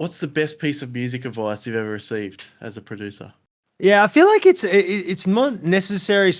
What's the best piece of music advice you've ever received as a producer? Yeah, I feel like it's not necessarily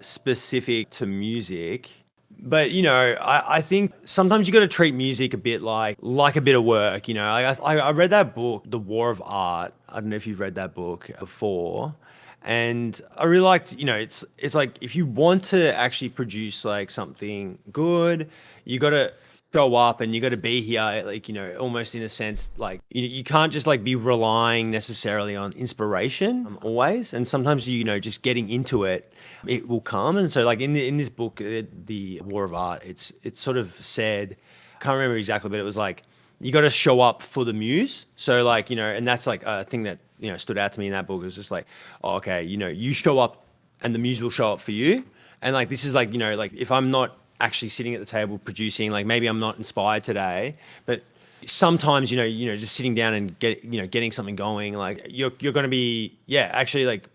specific to music, but I think sometimes you got to treat music a bit like a bit of work. I read that book, The War of Art. I don't know if you've read that book before, and I really liked. It's like if you want to actually produce like something good, you got to show up and you got to be here, like, almost in a sense, like you can't just like be relying necessarily on inspiration always. And sometimes, just getting into it, it will come. And so like in this book, The War of Art, it's sort of said, I can't remember exactly, but it was like, you got to show up for the muse. So like, and that's like a thing that, stood out to me in that book. It was just like, oh, okay, you show up and the muse will show up for you. And like, this is like, like if I'm not actually sitting at the table producing, like maybe I'm not inspired today, but sometimes, just sitting down and getting something going, like you're going to be, yeah, actually like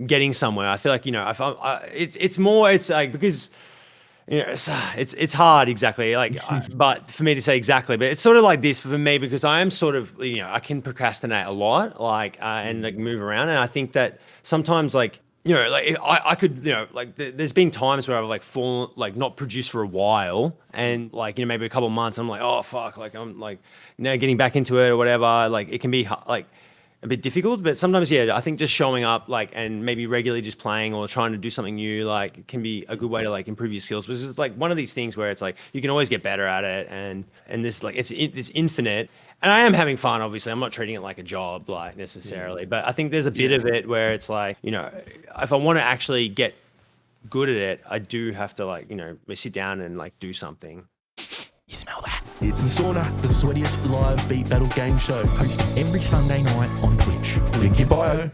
getting somewhere. I feel like, if it's like, because, it's hard exactly. Like, but for me to say exactly, but it's sort of like this for me, because I am sort of, I can procrastinate a lot, like, and like move around. And I think that sometimes like, like I could, like there's been times where I've like fallen, like not produced for a while, and like, maybe a couple of months, I'm like, oh fuck, like I'm like now getting back into it or whatever. Like it can be like a bit difficult, but sometimes, yeah, I think just showing up, like, and maybe regularly just playing or trying to do something new, like, it can be a good way to like improve your skills. Because it's like one of these things where it's like you can always get better at it, and this like it's infinite. And I am having fun, obviously. I'm not treating it like a job, like necessarily, but I think there's a bit of it where it's like, if I want to actually get good at it, I do have to like, sit down and like do something. You smell that? It's the Sauna, the sweatiest live beat battle game show, hosted every Sunday night on Twitch. Link in bio.